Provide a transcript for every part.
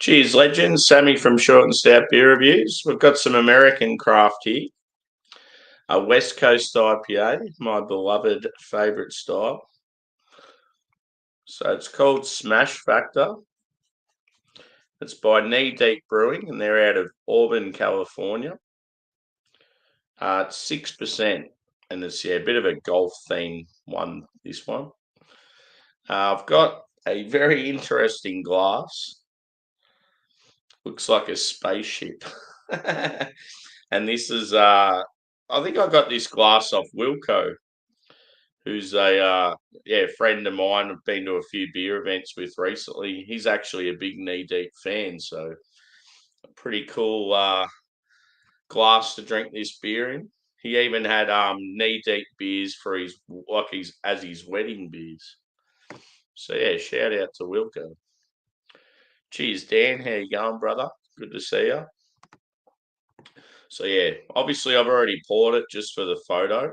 Cheers, legends. Sammy from Short and Stout Beer Reviews. We've got some American craft here. A West Coast IPA, my beloved favourite style. So it's called Smash Factor. It's by Knee Deep Brewing, and they're out of Auburn, California. It's 6%, and it's a bit of a golf theme one. This one. I've got a very interesting glass. Looks like a spaceship. And this is I think I got this glass off Wilco, who's a friend of mine. I've been to a few beer events with recently. He's actually a big Knee Deep fan, so a pretty cool glass to drink this beer in. He even had Knee Deep beers for his wedding beers. So yeah, shout out to Wilco. Cheers, Dan. How you going, brother? Good to see you. So yeah, obviously I've already poured it just for the photo.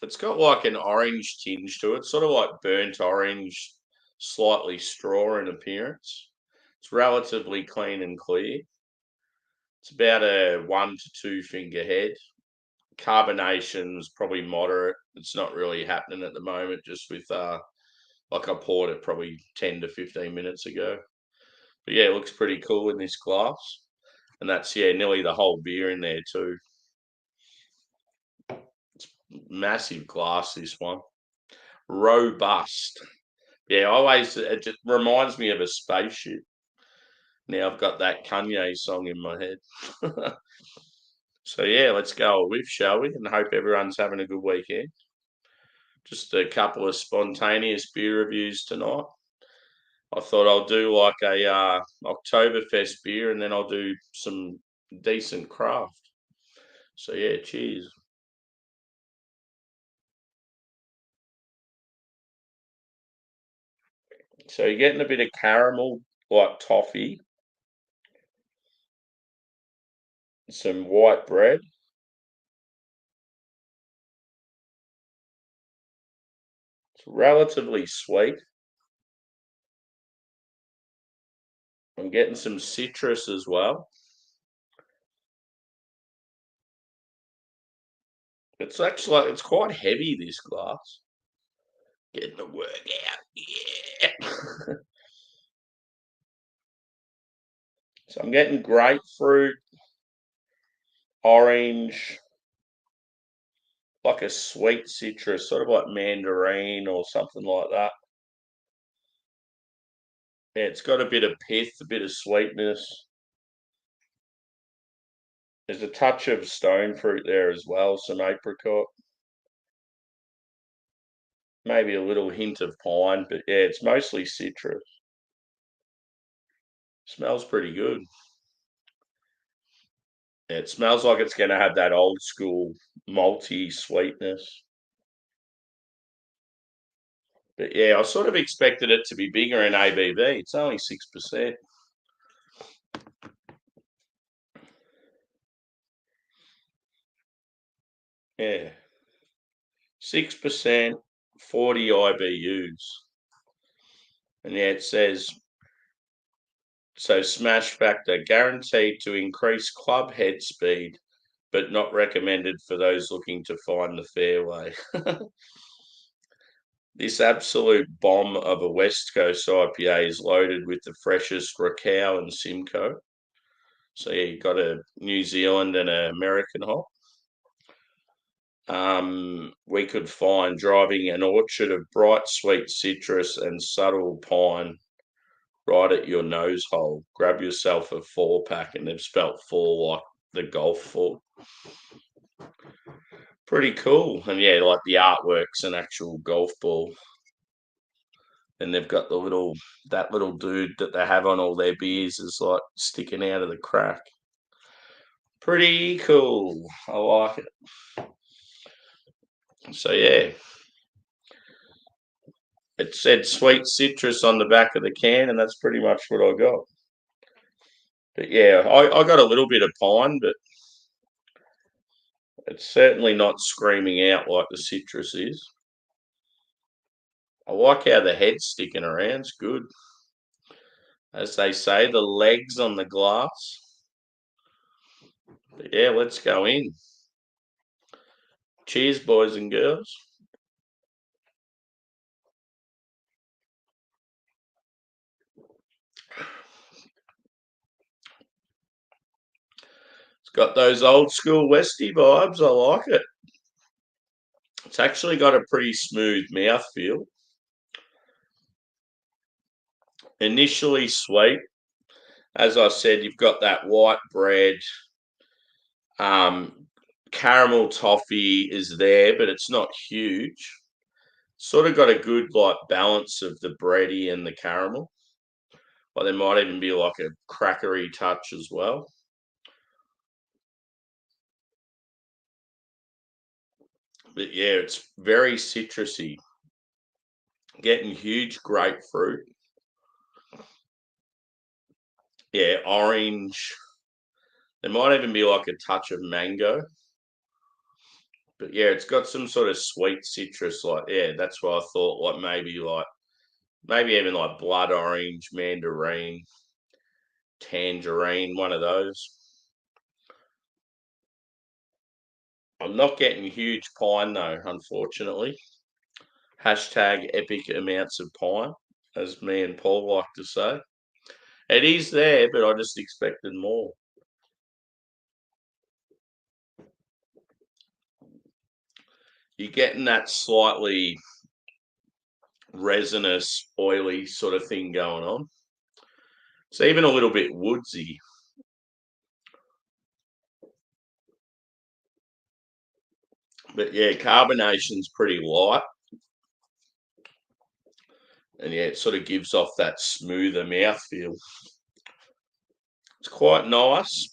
It's got like an orange tinge to it, sort of like burnt orange, slightly straw in appearance. It's relatively clean and clear. It's about a 1 to 2 finger head. Carbonation's probably moderate. It's not really happening at the moment, just with like I poured it probably 10 to 15 minutes ago. But yeah, it looks pretty cool in this glass. And that's nearly the whole beer in there too. It's massive glass, this one. Robust. Yeah, it just reminds me of a spaceship. Now I've got that Kanye song in my head. So yeah, let's go with, shall we? And hope everyone's having a good weekend. Just a couple of spontaneous beer reviews tonight. I thought I'll do like a Oktoberfest beer, and then I'll do some decent craft. So yeah, cheers. So you're getting a bit of caramel, like toffee, some white bread. It's relatively sweet. I'm getting some citrus as well. It's quite heavy, this glass. Getting the work out. Yeah. So I'm getting grapefruit, orange, like a sweet citrus, sort of like mandarin or something like that. Yeah, it's got a bit of pith, a bit of sweetness. There's a touch of stone fruit there as well, some apricot. Maybe a little hint of pine, but yeah, it's mostly citrus. Smells pretty good. Yeah, it smells like it's going to have that old school malty sweetness. But yeah, I sort of expected it to be bigger in ABV. It's only 6%. Yeah, 6%, 40 IBUs. And yeah, it says, so smash factor guaranteed to increase club head speed, but not recommended for those looking to find the fairway. This absolute bomb of a West Coast IPA is loaded with the freshest Rakow and Simcoe. So yeah, you've got a New Zealand and an American hop. We could find driving an orchard of bright sweet citrus and subtle pine right at your nose hole. Grab yourself a 4-pack, and they've spelt four like the golf 4. Pretty cool. And yeah, like the artwork's an actual golf ball. And they've got that little dude that they have on all their beers is like sticking out of the crack. Pretty cool. I like it. So yeah. It said sweet citrus on the back of the can, and that's pretty much what I got. But yeah, I got a little bit of pine, but it's certainly not screaming out like the citrus is. I like how the head's sticking around. It's good. as they say, the legs on the glass. But yeah, let's go in. Cheers, boys and girls. It's got those old school Westie vibes. I like it. It's actually got a pretty smooth mouthfeel. Initially sweet. As I said, you've got that white bread. Caramel toffee is there, but it's not huge. Sort of got a good balance of the bready and the caramel. But there might even be like a crackery touch as well. But yeah, it's very citrusy. Getting huge grapefruit. Yeah, orange. There might even be like a touch of mango. But yeah, it's got some sort of sweet citrus. That's what I thought. Maybe even like blood orange, mandarin, tangerine, one of those. I'm not getting huge pine though, unfortunately. Hashtag epic amounts of pine, as me and Paul like to say. It is there, but I just expected more. You're getting that slightly resinous, oily sort of thing going on. It's even a little bit woodsy. But yeah, carbonation's pretty light. And yeah, it sort of gives off that smoother mouthfeel. It's quite nice.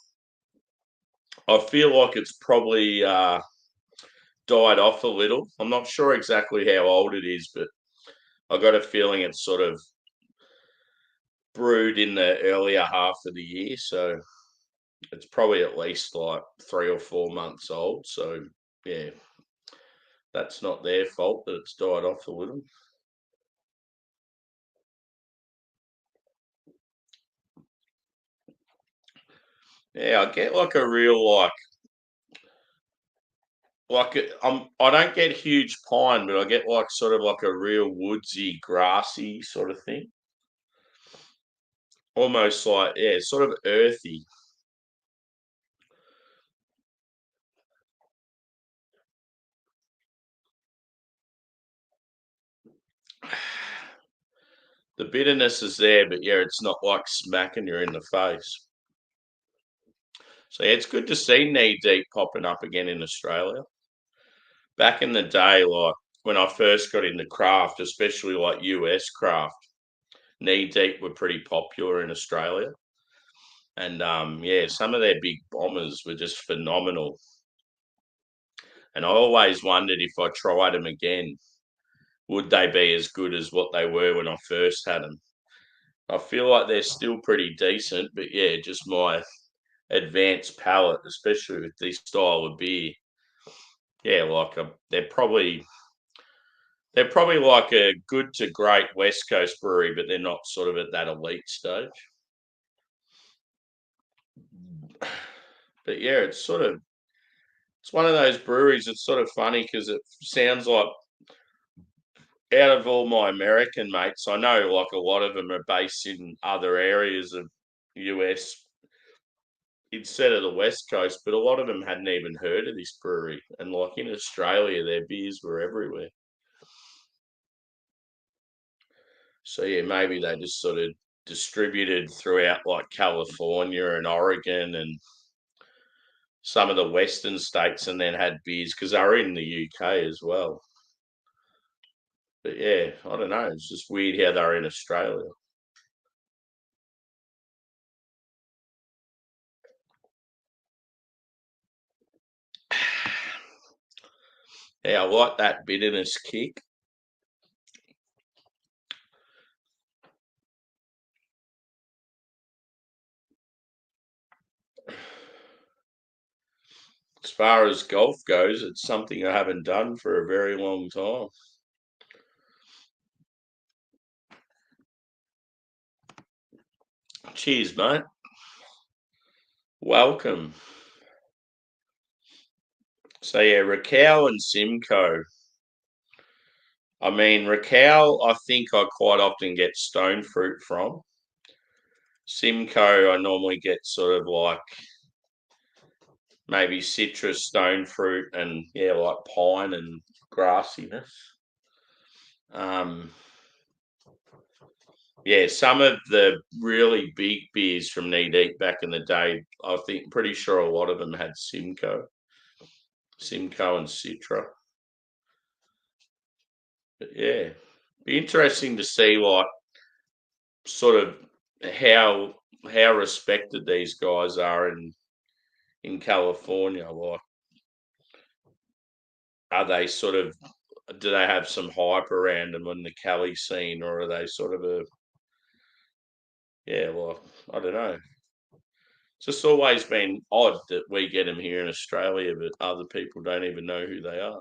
I feel like it's probably died off a little. I'm not sure exactly how old it is, but I got a feeling it's sort of brewed in the earlier half of the year. So it's probably at least like 3 or 4 months old. So yeah, that's not their fault that it's died off a little. Yeah, I get like a real I don't get huge pine, but I get like sort of like a real woodsy, grassy sort of thing. Almost like sort of earthy. The bitterness is there, but yeah, it's not like smacking you in the face. So yeah, it's good to see knee deep popping up again in Australia. Back in the day, like when I first got into craft, especially like US craft, knee deep were pretty popular in Australia. And yeah, some of their big bombers were just phenomenal. And I always wondered if I tried them again, would they be as good as what they were when I first had them? I feel like they're still pretty decent, but yeah, just my advanced palate, especially with this style of beer. Yeah, they're probably like a good to great West Coast brewery, but they're not sort of at that elite stage. But yeah, it's one of those breweries. It's sort of funny because it sounds like out of all my American mates, I know like a lot of them are based in other areas of US instead of the West Coast, but a lot of them hadn't even heard of this brewery. And like in Australia, their beers were everywhere. So yeah, maybe they just sort of distributed throughout like California and Oregon and some of the western states and then had beers because they were in the UK as well. But yeah, I don't know. It's just weird how they're in Australia. Yeah, I like that bitterness kick. As far as golf goes, it's something I haven't done for a very long time. Cheers, mate. Welcome. So yeah, Raquel and Simcoe. I mean, Raquel, I think I quite often get stone fruit from. Simcoe, I normally get sort of like maybe citrus, stone fruit, and yeah, like pine and grassiness. Um, yeah, some of the really big beers from Knee Deep back in the day, I think pretty sure a lot of them had Simcoe and Citra. But yeah, be interesting to see like sort of how respected these guys are in California. Like, are they sort of do they have some hype around them in the Cali scene, or are they sort of a yeah? Well, I don't know. It's just always been odd that we get them here in Australia, but other people don't even know who they are.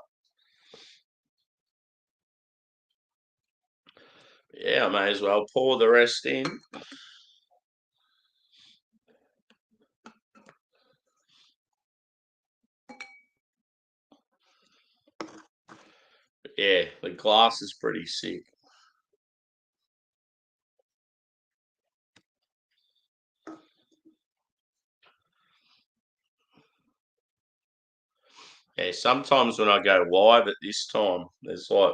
Yeah, I may as well pour the rest in. But yeah, the glass is pretty sick. Yeah, sometimes when I go live at this time, there's like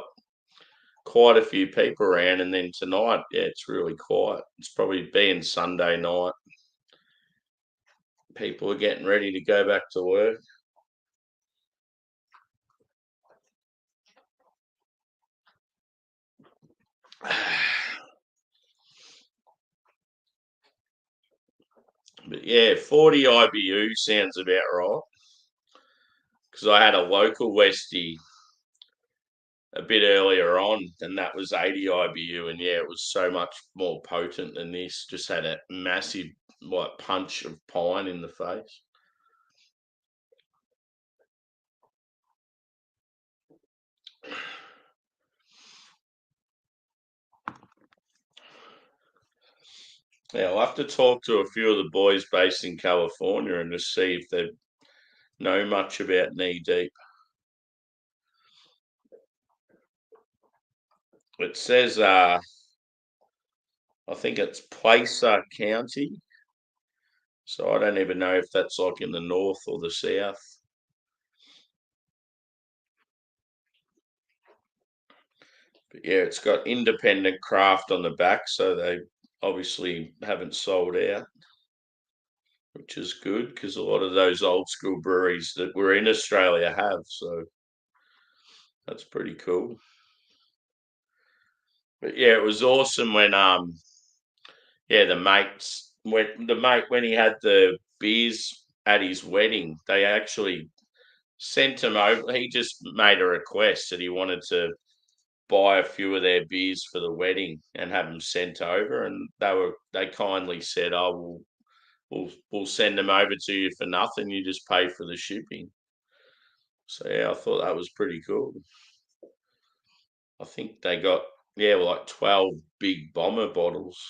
quite a few people around, and then tonight, yeah, it's really quiet. It's probably being Sunday night. People are getting ready to go back to work. But yeah, 40 IBU sounds about right. Because I had a local Westie a bit earlier on, and that was 80 IBU, and yeah, it was so much more potent than this. Just had a massive like punch of pine in the face. Yeah, I'll have to talk to a few of the boys based in California and just see if they know much about Knee Deep. It says, I think it's Placer County. So I don't even know if that's like in the north or the south. But yeah, it's got independent craft on the back, so they obviously haven't sold out, which is good because a lot of those old school breweries that were in Australia have. So that's pretty cool. But yeah, it was awesome when yeah, the mate when he had the beers at his wedding, they actually sent him over. He just made a request that he wanted to buy a few of their beers for the wedding and have them sent over, and they kindly said, "Oh, we'll send them over to you for nothing. You just pay for the shipping." So yeah, I thought that was pretty cool. I think they got yeah like 12 big bomber bottles.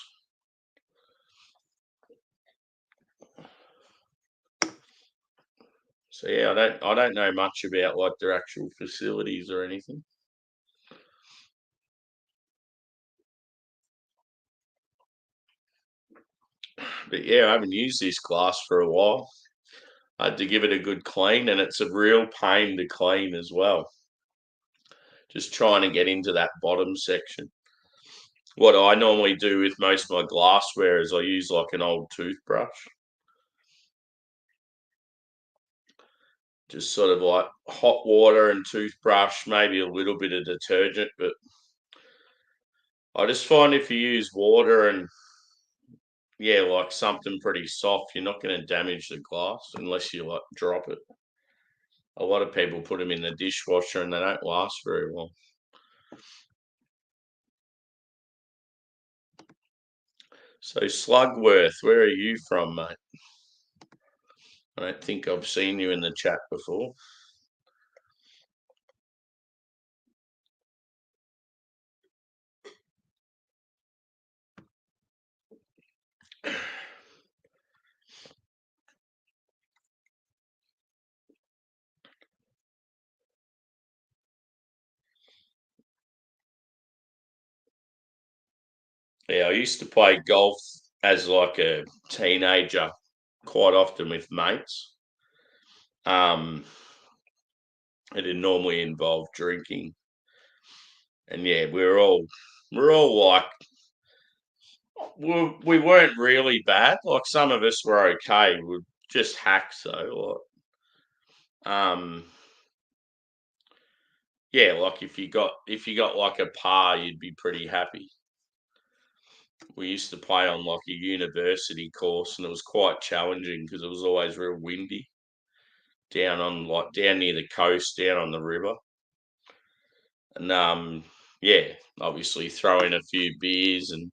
So yeah, I don't know much about like their actual facilities or anything. But yeah, I haven't used this glass for a while. I had to give it a good clean, and it's a real pain to clean as well. Just trying to get into that bottom section. What I normally do with most of my glassware is I use like an old toothbrush, just sort of like hot water and toothbrush, maybe a little bit of detergent. But I just find if you use water and yeah, like something pretty soft, you're not going to damage the glass unless you like drop it. A lot of people put them in the dishwasher and they don't last very well. So Slugworth, where are you from, mate? I don't think I've seen you in the chat before. Yeah, I used to play golf as like a teenager quite often with mates. It did normally involve drinking, and yeah, we're all like we weren't really bad. Like some of us were okay. We were just hacks though. Like, yeah, like if you got like a par, you'd be pretty happy. We used to play on like a university course, and it was quite challenging because it was always real windy down near the coast, down on the river, and yeah, obviously throw in a few beers and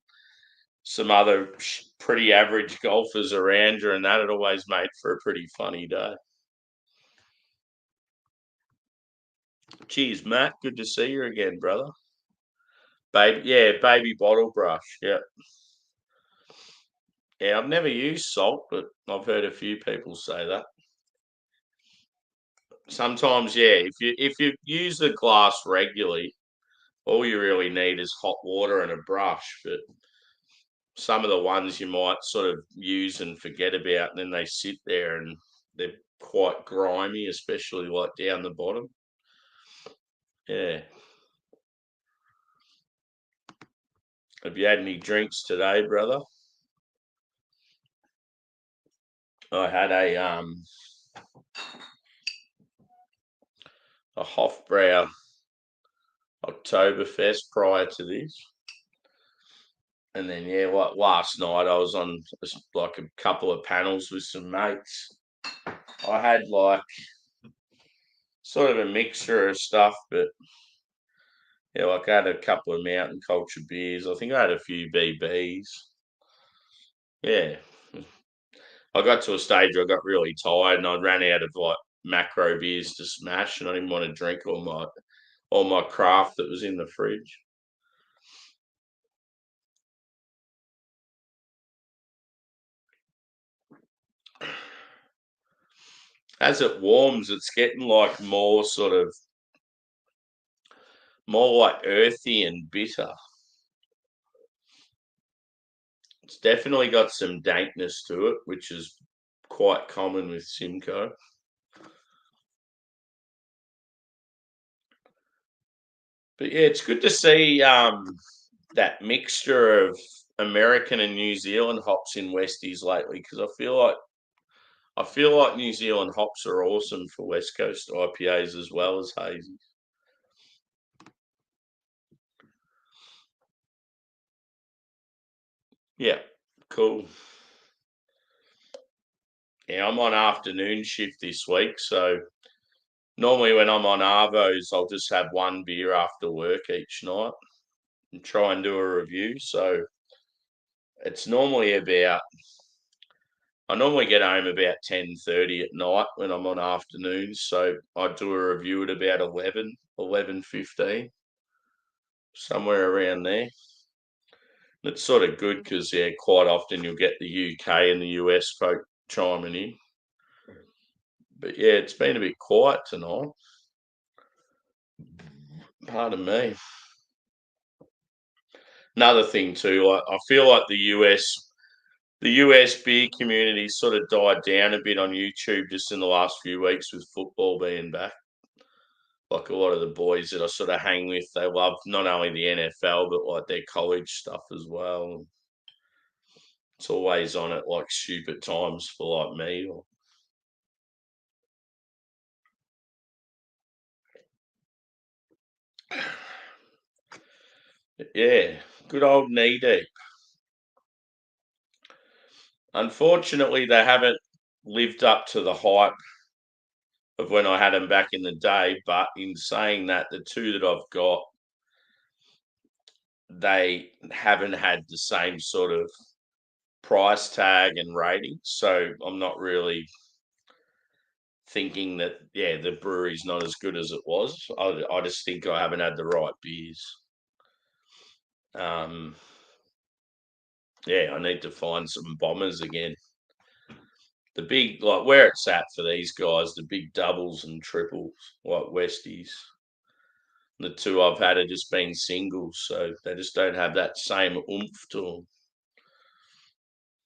some other pretty average golfers around you, and that it always made for a pretty funny day. Cheers, Matt. Good to see you again, brother. Baby, yeah, baby bottle brush. Yeah, yeah. I've never used salt, but I've heard a few people say that. Sometimes, yeah, if you use the glass regularly, all you really need is hot water and a brush. But some of the ones you might sort of use and forget about, and then they sit there and they're quite grimy, especially like down the bottom. Yeah. Have you had any drinks today, brother? I had a Hofbrau Oktoberfest prior to this. And then yeah, like last night I was on like a couple of panels with some mates. I had like sort of a mixture of stuff, but yeah, like I had a couple of mountain culture beers. I think I had a few BBs. Yeah. I got to a stage where I got really tired and I ran out of like macro beers to smash, and I didn't want to drink all my craft that was in the fridge. As it warms, it's getting like more like earthy and bitter. It's definitely got some dankness to it, which is quite common with Simcoe. But yeah, it's good to see that mixture of American and New Zealand hops in Westies lately, because I feel like New Zealand hops are awesome for West Coast IPAs as well as hazy. Yeah, cool. Yeah, I'm on afternoon shift this week, so normally when I'm on Arvos, I'll just have one beer after work each night and try and do a review. So it's normally about I normally get home about 10:30 at night when I'm on afternoons. So I do a review at about 11:15, somewhere around there. And it's sort of good because yeah, quite often you'll get the UK and the US folk chiming in. But yeah, it's been a bit quiet tonight. Pardon me. Another thing too, I feel like the US beer community sort of died down a bit on YouTube just in the last few weeks with football being back. Like a lot of the boys that I sort of hang with, they love not only the NFL but like their college stuff as well. It's always on at like stupid times for like me. Yeah, good old knee deep. Unfortunately, they haven't lived up to the hype of when I had them back in the day. But in saying that, the two that I've got, they haven't had the same sort of price tag and rating. So I'm not really thinking that, yeah, the brewery's not as good as it was. I just think I haven't had the right beers. Um, yeah, I need to find some bombers again. The big, like where it's at for these guys, the big doubles and triples, like Westies. The two I've had have just been singles, so they just don't have that same oomph to them.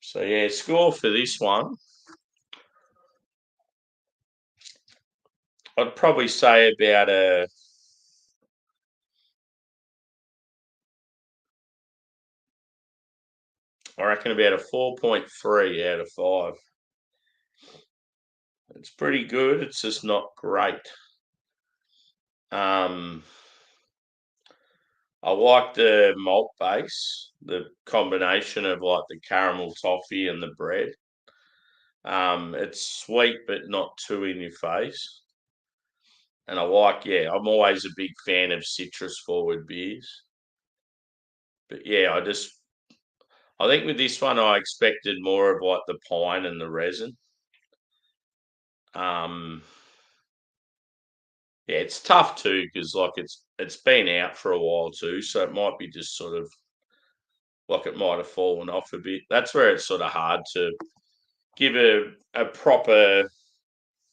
So yeah, score for this one, I'd probably say about I reckon about a 4.3 out of 5. It's pretty good. It's just not great. I like the malt base, the combination of like the caramel toffee and the bread. It's sweet but not too in your face. And I'm always a big fan of citrus forward beers. But yeah, I think with this one I expected more of like the pine and the resin. Um, yeah, it's tough too because like it's been out for a while too, so it might be just sort of like it might have fallen off a bit. That's where it's sort of hard to give a proper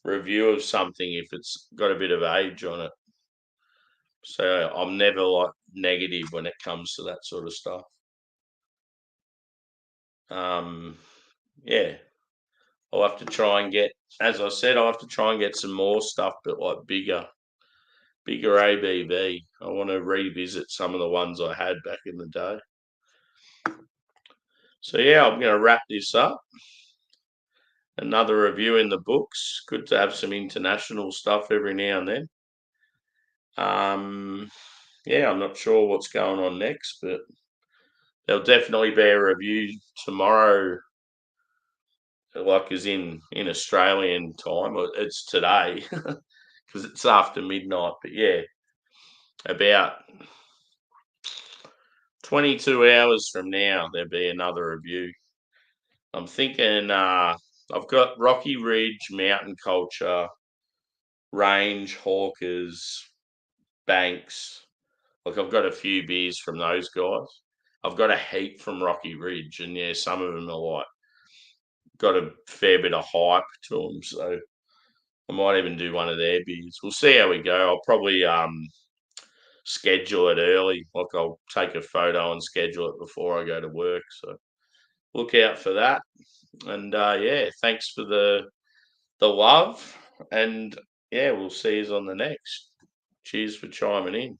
review of something if it's got a bit of age on it. So I'm never like negative when it comes to that sort of stuff. Um, yeah, I'll have to try and get, as I said, I'll have to try and get some more stuff, but like bigger ABV. I want to revisit some of the ones I had back in the day. So yeah, I'm going to wrap this up. Another review in the books. Good to have some international stuff every now and then. Yeah, I'm not sure what's going on next, but there'll definitely be a review tomorrow, like as in Australian time. It's today because it's after midnight. But yeah, about 22 hours from now there'll be another review. I'm thinking I've got Rocky Ridge, Mountain Culture, Range, Hawkers, Banks. Like I've got a few beers from those guys. I've got a heap from Rocky Ridge, and yeah, some of them are like got a fair bit of hype to them. So I might even do one of their beers. We'll see how we go. I'll probably schedule it early. Like I'll take a photo and schedule it before I go to work. So look out for that. And yeah, thanks for the love. And yeah, we'll see you on the next. Cheers for chiming in.